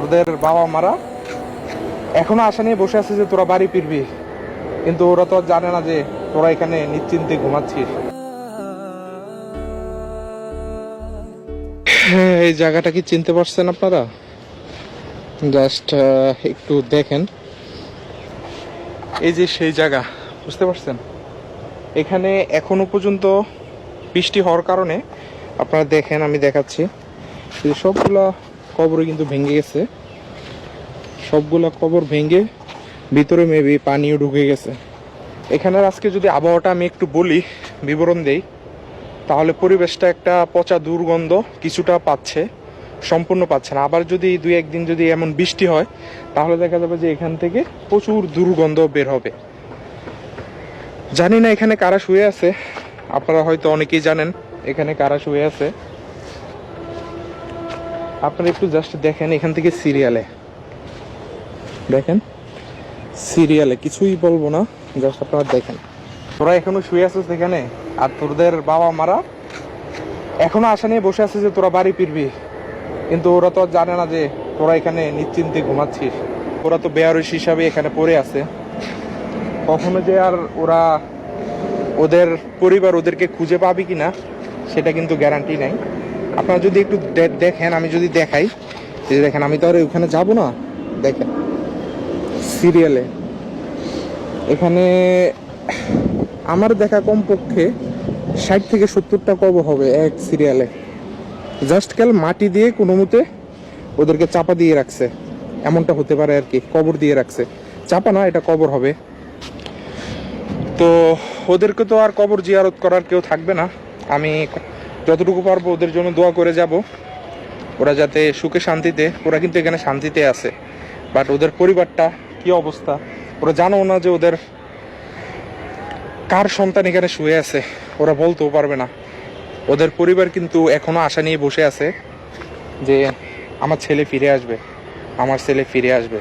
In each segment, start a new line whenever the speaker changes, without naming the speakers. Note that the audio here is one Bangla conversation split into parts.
তোদের বাবা মারা এখনো আশা নিয়ে বসে আছে যে তোরা বাড়ি ফিরবি, কিন্তু ওরা তো জানে না যে তোরা এখানে নিশ্চিন্তে ঘুমাচ্ছিস। হ্যাঁ, এই জায়গাটা কি চিনতে পারছেন আপনারা? জাস্ট একটু দেখেন, এই যে সেই জায়গা, বুঝতে পারছেন? এখানে এখনো পর্যন্ত বৃষ্টি হওয়ার কারণে আপনারা দেখেন, আমি দেখাচ্ছি, সবগুলা কবর কিন্তু ভেঙে গেছে। সবগুলা কবর ভেঙে ভিতরে মেবি পানিও ঢুকে গেছে। এখানের আজকে যদি আবহাওয়াটা আমি একটু বলি, বিবরণ দেই, তাহলে পরিবেশটা একটা পচা দুর্গন্ধ কিছুটা পাচ্ছে, সম্পূর্ণ পাচ্ছে না। আবার যদি দুই একদিন যদি এমন বৃষ্টি হয় তাহলে দেখা যাবে যে এখান থেকে প্রচুর দুর্গন্ধ বের হবে। জানি না এখানে কারা শুয়ে আছে, আপনারা হয়তো অনেকেই জানেন এখানে কারা শুয়ে আছে। আপনারা একটু জাস্ট দেখেন, এখান থেকে সিরিয়ালে দেখেন, সিরিয়ালে কিছুই বলবো না, জাস্ট আপনারা দেখেন। তোরা এখনো শুয়ে আছিস এখানে, আর তোদের বাবা মারা এখনো আশা নিয়ে বসে আছে যে তোরা বাড়ি ফিরবি, কিন্তু ওরা তো জানে না যে তোরা এখানে নিশ্চিন্তে ঘুমাচ্ছিস। ওরা তো বেয়ারস হিসাবে এখানে পড়ে আছে। কখনো যে আর ওরা ওদের পরিবার ওদেরকে খুঁজে পাবে কিনা সেটা কিন্তু গ্যারান্টি নাই। আপনারা যদি একটু দেখেন, আমি যদি দেখাই, যে দেখেন, আমি তো আর ওখানে যাব না। দেখেন সিরিয়ালে এখানে আমার দেখা কমপক্ষে 60 থেকে 70টা কবর হবে এক সিরিয়ালে। জাস্ট কাল মাটি দিয়ে কোনো মতে ওদেরকে চাপা দিয়ে রাখছে, এমনটা হতে পারে আর কি। কবর দিয়ে রাখছে, চাপা না, এটা কবর হবে। তো ওদেরকে তো আর কবর জিয়ারত করার কেউ থাকবে না। আমি যতটুকু পারবো ওদের জন্য দোয়া করে যাব, ওরা যাতে সুখে শান্তিতে, ওরা কিন্তু এখানে শান্তিতে আছে, বাট ওদের পরিবারটা কি অবস্থা ওরা জানো না, যে ওদের কার সন্তান এখানে শুয়ে আছে ওরা বলতেও পারবে না। ওদের পরিবার কিন্তু এখনো আশা নিয়ে বসে আছে যে আমার ছেলে ফিরে আসবে, আমার ছেলে ফিরে আসবে।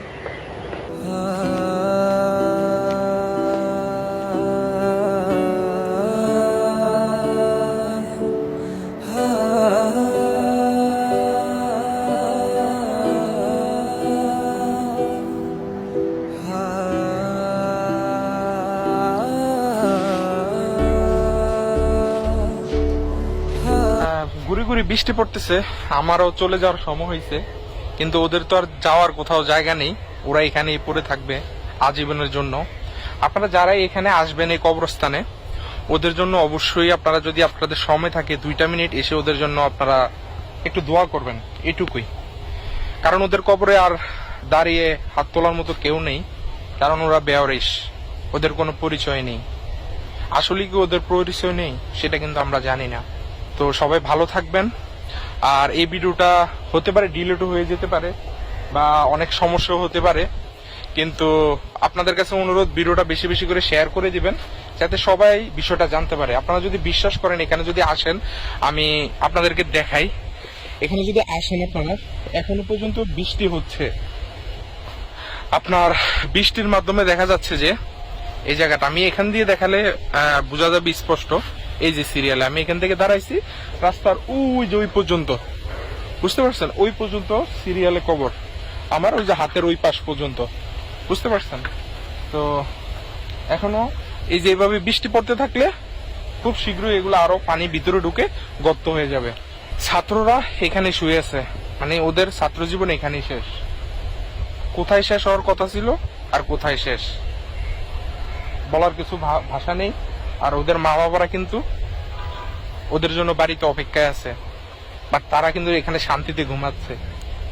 গুড়ি গুড়ি বৃষ্টি পড়তেছে, আমারও চলে যাওয়ার সময় হয়েছে, কিন্তু ওদের তো আর যাওয়ার কোথাও জায়গা নেই, ওরা এখানেই পড়ে থাকবে আজীবনের জন্য। আপনারা যারাই এখানে আসবেন এই কবরস্থানে, ওদের জন্য অবশ্যই আপনারা যদি আপনাদের সময় থাকে 2টা মিনিট এসে ওদের জন্য আপনারা একটু দোয়া করবেন, এটুকুই। কারণ ওদের কবরে আর দাঁড়িয়ে হাত তোলার মতো কেউ নেই, কারণ ওরা বেয়ারিশ, ওদের কোনো পরিচয় নেই। আসলে কি ওদের পরিচয় নেই সেটা কিন্তু আমরা জানি না। তো সবাই ভালো থাকবেন। আর এই ভিডিওটা হতে পারে ডিলিটও হয়ে যেতে পারে বা অনেক সমস্যাও হতে পারে, কিন্তু আপনাদের কাছে অনুরোধ ভিডিওটা বেশি বেশি করে শেয়ার করে দিবেন, যাতে সবাই বিষয়টা জানতে পারে। আপনারা যদি বিশ্বাস করেন, এখানে যদি আসেন, আমি আপনাদেরকে দেখাই, এখানে যদি আসেন আপনারা, এখনো পর্যন্ত বৃষ্টি হচ্ছে। আপনার বৃষ্টির মাধ্যমে দেখা যাচ্ছে যে এই জায়গাটা, আমি এখান দিয়ে দেখালে বোঝা যাবে স্পষ্ট। এই যে সিরিয়ালে আমি এখান থেকে দাঁড়াইছি, রাস্তার ওই যে ওই পর্যন্ত, বুঝতে পারছেন, ওই পর্যন্ত সিরিয়ালে কবর আমার, ওই যে হাতের ওই পাশ পর্যন্ত, বুঝতে পারছেন? তো এখনো এই যে এইভাবে বৃষ্টি পড়তে থাকলে খুব শীঘ্রই এগুলো আরো পানি ভিতরে ঢুকে গর্ত হয়ে যাবে। ছাত্ররা এখানে শুয়ে আছে, মানে ওদের ছাত্র জীবন এখানেই শেষ। কোথায় শেষ হওয়ার কথা ছিল আর কোথায় শেষ বলার কিছু ভাষা নেই। আর ওদের মা বাবারা কিন্তু ওদের জন্য বাড়িতে অপেক্ষায় আছে, বাট তারা কিন্তু এখানে শান্তিতে ঘুমাচ্ছে।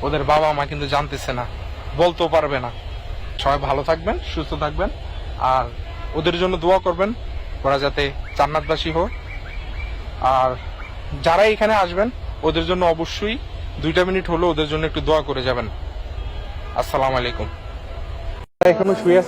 ওদের বাবা মা কিন্তু জানতেছে না, বলতেও পারবে না। সবাই ভালো থাকবেন, সুস্থ থাকবেন, আর ওদের জন্য দোয়া করবেন, ওরা যাতে জান্নাতবাসী হোক। আর যারা এখানে আসবেন ওদের জন্য অবশ্যই 2টা মিনিট হলো ওদের জন্য একটু দোয়া করে যাবেন। আসসালামু আলাইকুম। এখনো শুয়ে আছে।